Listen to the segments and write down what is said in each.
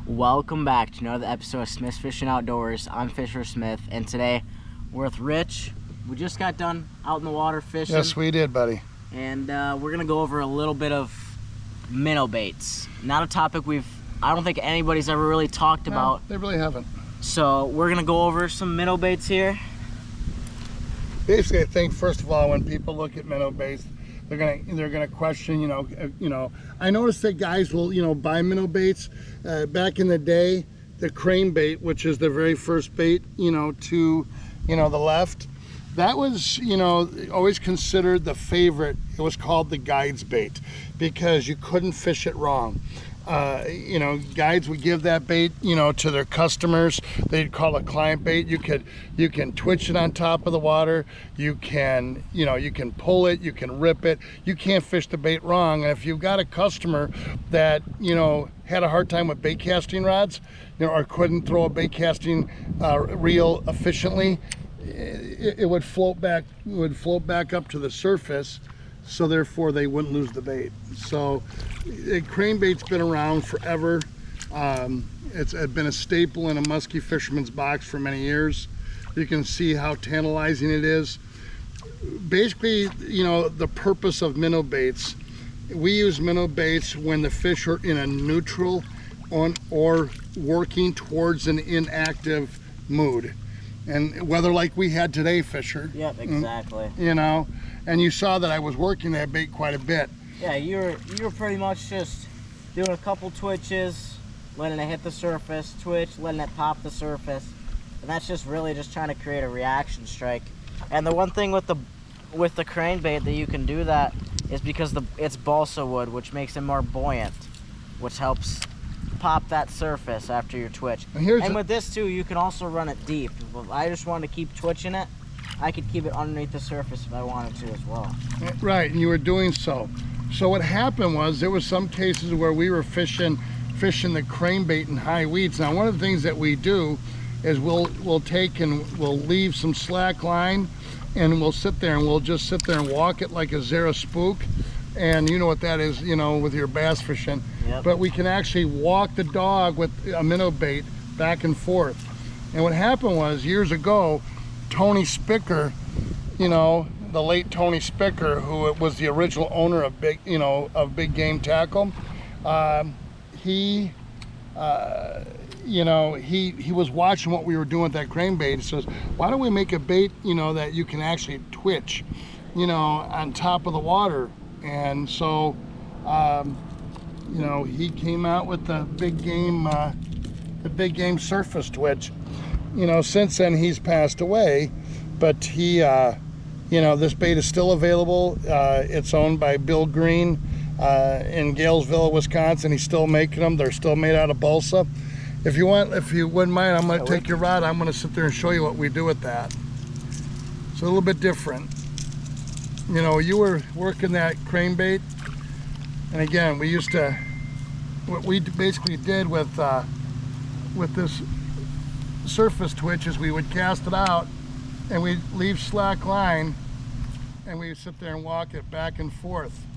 Welcome back to another episode of Smith Fishing Outdoors. I'm Fisher Smith, and today we're with Rich. We just got done out in the water fishing. Yes, we did, buddy. And we're gonna go over a little bit of minnow baits. Not a topic I don't think anybody's ever really talked about. They really haven't. So we're gonna go over some minnow baits here. Basically, I think first of all, when people look at minnow baits, they're gonna question. I noticed that guys will buy minnow baits. Back in the day, the crane bait, which is the very first bait, to the left, that was always considered the favorite. It was called the guide's bait because you couldn't fish it wrong. Guides would give that bait, to their customers. They'd call it client bait. You can twitch it on top of the water. You can pull it. You can rip it. You can't fish the bait wrong. And if you've got a customer that, had a hard time with bait casting rods, or couldn't throw a bait casting reel efficiently, it would float back. It would float back up to the surface. So therefore they wouldn't lose the bait. So crane bait's been around forever. It's been a staple in a musky fisherman's box for many years. You can see how tantalizing it is. Basically, the purpose of minnow baits, we use minnow baits when the fish are in a neutral or working towards an inactive mood. And whether like we had today, Fisher. Yep, exactly. And you saw that I was working that bait quite a bit. Yeah, you were pretty much just doing a couple twitches, letting it hit the surface, twitch, letting it pop the surface, and that's just really just trying to create a reaction strike. And the one thing with the crane bait that you can do that is because it's balsa wood, which makes it more buoyant, which helps pop that surface after your twitch. And with this too, you can also run it deep. If I just wanted to keep twitching it, I could keep it underneath the surface if I wanted to as well. Right, and you were doing so. So what happened was there was some cases where we were fishing the crane bait in high weeds. Now one of the things that we do is we'll take and we'll leave some slack line, and we'll sit there and we'll just sit there and walk it like a Zara spook. And you know what that is, with your bass fishing. Yep. But we can actually walk the dog with a minnow bait back and forth. And what happened was years ago, Tony Spicker, the late Tony Spicker, who was the original owner of Big Game Tackle, he was watching what we were doing with that crane bait. He says, why don't we make a bait, that you can actually twitch, on top of the water? And so, he came out with the big game surface twitch. Since then he's passed away, but he, this bait is still available. It's owned by Bill Green in Galesville, Wisconsin. He's still making them. They're still made out of balsa. If you wouldn't mind, I'm going to take your rod. I'm going to sit there and show you what we do with that. It's a little bit different. You were working that crane bait, and again, what we basically did with this surface twitch is we would cast it out and we'd leave slack line and we sit there and walk it back and forth.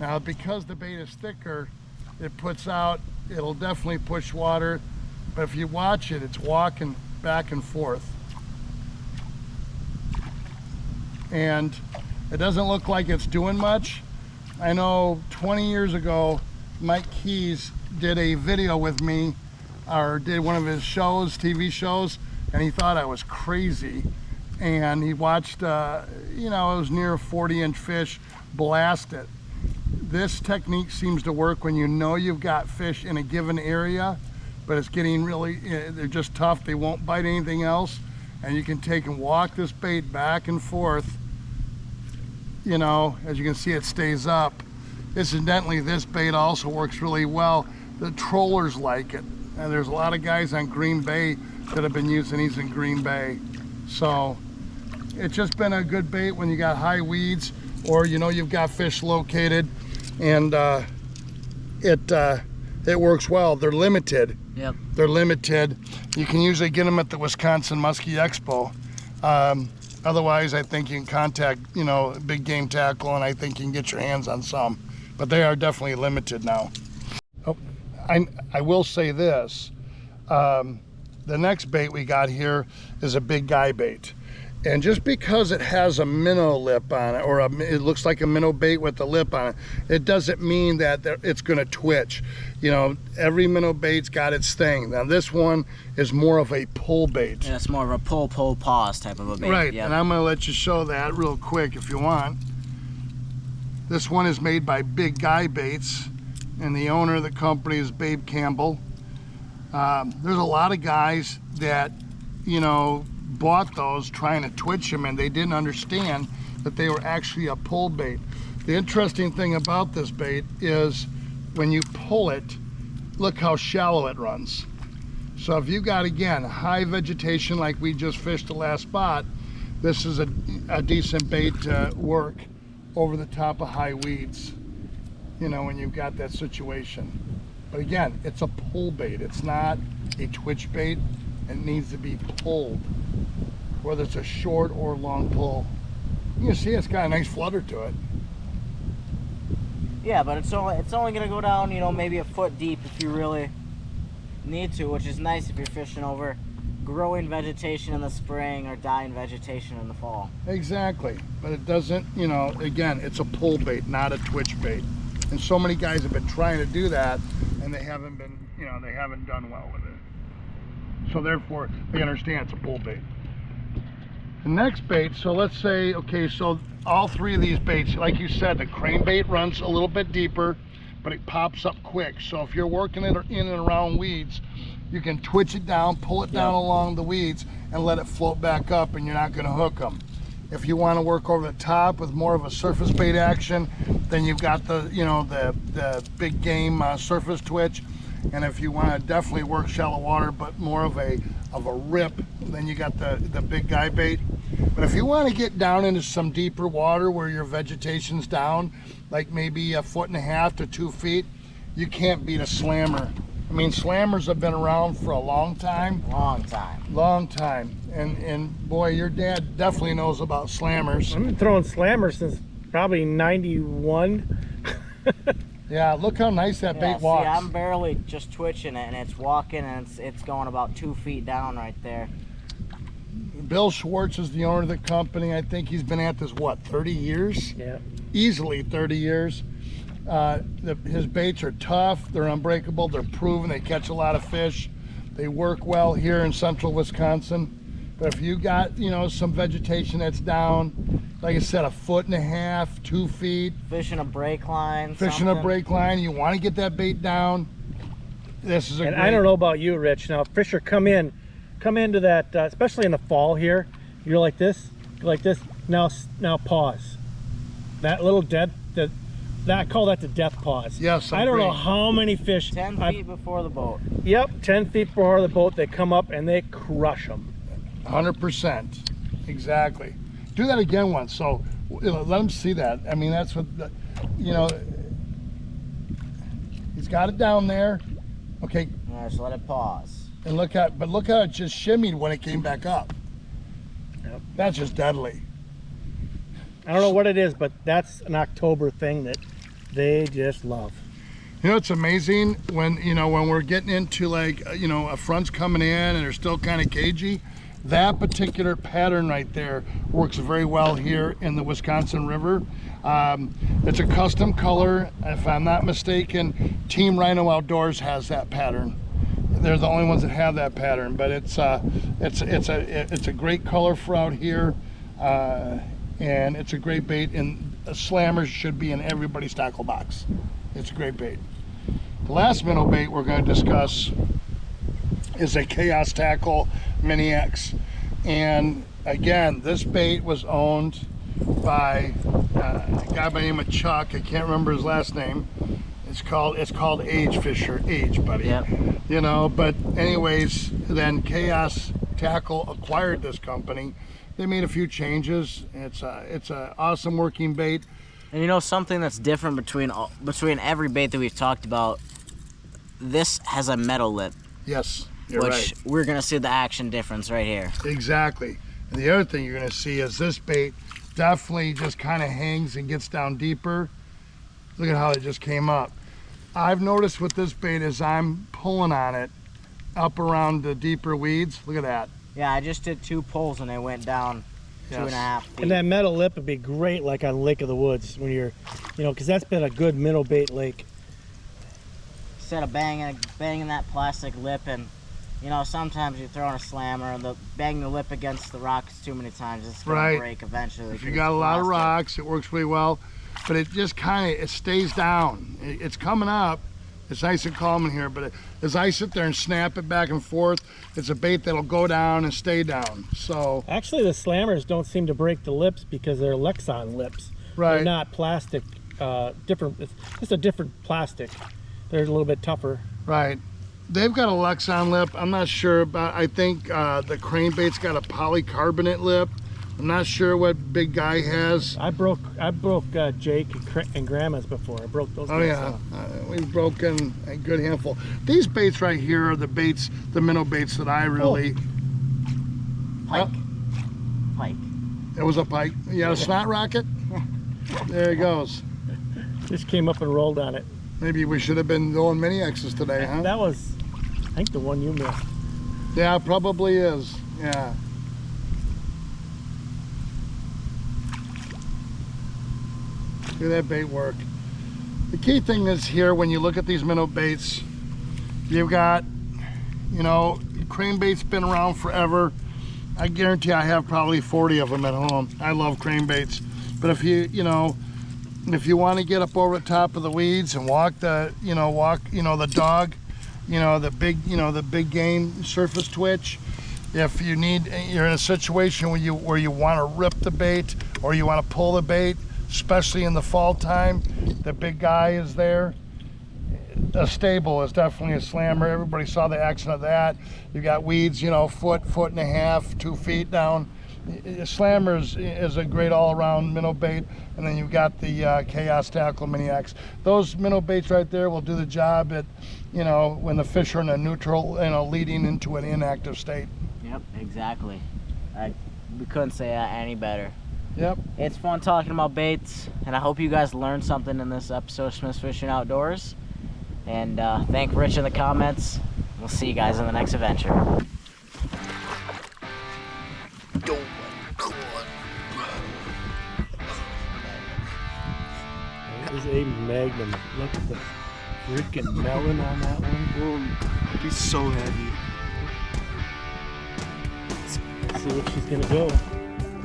Now because the bait is thicker, it'll definitely push water, but if you watch it, it's walking back and forth. And it doesn't look like it's doing much. I know 20 years ago, Mike Keys did a video with me, or did one of his shows, TV shows, and he thought I was crazy. And he watched, it was near a 40-inch fish, blast it. This technique seems to work when you've got fish in a given area, but it's getting really, they're just tough, they won't bite anything else, and you can take and walk this bait back and forth. As you can see, it stays up. Incidentally, this bait also works really well. The trollers like it. And there's a lot of guys on Green Bay that have been using these in Green Bay. So it's just been a good bait when you got high weeds, or you've got fish located, and it works well. They're limited. Yep. They're limited. You can usually get them at the Wisconsin Muskie Expo. Otherwise, I think you can contact, Big Game Tackle, and I think you can get your hands on some. But they are definitely limited now. Oh, I will say this. The next bait we got here is a big guy bait. And just because it has a minnow lip on it, or it looks like a minnow bait with a lip on it, it doesn't mean that it's going to twitch. You know, every minnow bait's got its thing. Now this one is more of a pull bait. Yeah, it's more of a pull, pause type of a bait. Right, yep. And I'm going to let you show that real quick if you want. This one is made by Big Guy Baits, and the owner of the company is Babe Campbell. There's a lot of guys that, you know, bought those trying to twitch them, and they didn't understand that they were actually a pull bait. The interesting thing about this bait is when you pull it, look how shallow it runs. So if you got, again, high vegetation like we just fished the last spot, this is a decent bait to work over the top of high weeds, you know, when you've got that situation. But again, it's a pull bait. It's not a twitch bait. It needs to be pulled, whether it's a short or long pull. You can see it's got a nice flutter to it. Yeah, but it's only going to go down, you know, maybe a foot deep if you really need to, which is nice if you're fishing over growing vegetation in the spring or dying vegetation in the fall. Exactly, but it doesn't, you know, again, it's a pull bait, not a twitch bait. And so many guys have been trying to do that, and they haven't been, you know, they haven't done well with it. So therefore, they understand it's a pull bait. The next bait, so let's say, okay, so all three of these baits, like you said, the crane bait runs a little bit deeper, but it pops up quick. So if you're working it in and around weeds, you can twitch it down, pull it down along the weeds, and let it float back up, and you're not going to hook them. If you want to work over the top with more of a surface bait action, then you've got the, you know, the big game surface twitch. And if you want to definitely work shallow water, but more of a rip, then you got the big guy bait. But if you want to get down into some deeper water where your vegetation's down, like maybe 1.5 to 2 feet, you can't beat a slammer. I mean, slammers have been around for a long time. Long time. And boy, your dad definitely knows about slammers. I've been throwing slammers since probably 91. Yeah, look how nice that bait walks. See, I'm barely just twitching it, and it's walking, and it's going about 2 feet down right there. Bill Schwartz is the owner of the company. I think he's been at this, what, 30 years? Yeah. Easily 30 years. His baits are tough, they're unbreakable, they're proven, they catch a lot of fish. They work well here in central Wisconsin. But if you got, you know, some vegetation that's down, like I said, 1.5 to 2 feet. Fishing a brake line. A brake line, you want to get that bait down. This is a And great... I don't know about you, Rich. Now, Fisher, come into that, especially in the fall here. You're like this. Now pause. That little I call that the death pause. Yes, I don't know how many fish. 10 feet before the boat. Yep, 10 feet before the boat, they come up and they crush them. 100%. Exactly. Do that again once. So let them see that. I mean, that's what, you know, he's got it down there. Okay. All right, so let it pause. And look how it just shimmied when it came back up. Yep. That's just deadly. I don't know what it is, but that's an October thing that they just love. You know, it's amazing when, you know, when we're getting into, like, you know, a front's coming in and they're still kind of cagey. That particular pattern right there works very well here in the Wisconsin River. It's a custom color. If I'm not mistaken, Team Rhino Outdoors has that pattern. They're the only ones that have that pattern, but it's a great color for out here, and it's a great bait. And slammers should be in everybody's tackle box. It's a great bait. The last minnow bait we're going to discuss is a Chaos Tackle Mini X, and again, this bait was owned by a guy by the name of Chuck. I can't remember his last name. It's called Age Fisher, Age, buddy. Yep. You know, but anyways, then Chaos Tackle acquired this company. They made a few changes. It's a awesome working bait. And you know something that's different between every bait that we've talked about? This has a metal lip. Yes, you're right. Which we're gonna see the action difference right here. Exactly. And the other thing you're gonna see is this bait definitely just kind of hangs and gets down deeper. Look at how it just came up. I've noticed with this bait as I'm pulling on it up around the deeper weeds. Look at that. Yeah, I just did 2 pulls and they went down 2.5 feet. And that metal lip would be great like on Lake of the Woods when you're, you know, because that's been a good minnow bait lake. Instead of banging that plastic lip, and you know, sometimes you throw in a slammer and bang the lip against the rocks too many times, it's gonna break eventually. If you got a lot of rocks, it works really well, but it just kind of, it stays down. It's coming up. It's nice and calm in here, but as I sit there and snap it back and forth, it's a bait that'll go down and stay down. So actually, the slammers don't seem to break the lips because they're Lexan lips. Right. They're not plastic. Different. It's just a different plastic. They're a little bit tougher. Right. They've got a Lexan lip. I'm not sure about. I think the crankbait's got a polycarbonate lip. I'm not sure what Big Guy has. I broke Jake and Grandma's before. I broke those. Oh yeah, we've broken a good handful. These baits right here are the baits, the minnow baits that I really. Pike. Pike. It was a pike. You got a snot rocket? There it goes. Just came up and rolled on it. Maybe we should have been going mini X's today, huh? That was, I think, the one you missed. Yeah, probably is. Yeah. Look at that bait work. The key thing is here, when you look at these minnow baits, you've got, you know, crankbait's been around forever. I guarantee I have probably 40 of them at home. I love crankbaits. But if you know, if you want to get up over the top of the weeds and walk the dog, the big game surface twitch, if you need, you're in a situation where you want to rip the bait or you want to pull the bait, especially in the fall time, the Big Guy is there. A stable is definitely a slammer. Everybody saw the action of that. You got weeds, you know, foot and a half, 2 feet down. Slammer is a great all-around minnow bait, and then you've got the Chaos Tackle Mini X. Those minnow baits right there will do the job at, you know, when the fish are in a neutral, you know, leading into an inactive state. Yep, exactly. We couldn't say that any better. Yep. It's fun talking about baits, and I hope you guys learned something in this episode of Smith's Fishing Outdoors. And thank Rich in the comments. We'll see you guys in the next adventure. It was a magnum. Look at the freaking melon on that one. He's so heavy. Let's see where she's gonna go.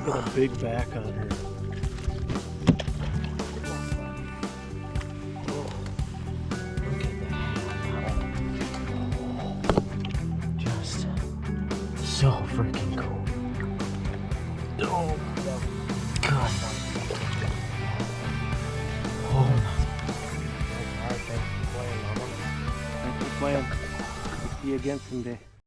Look at a big back on her. Just so freaking cool. Oh, God. Thanks for playing. See you again someday.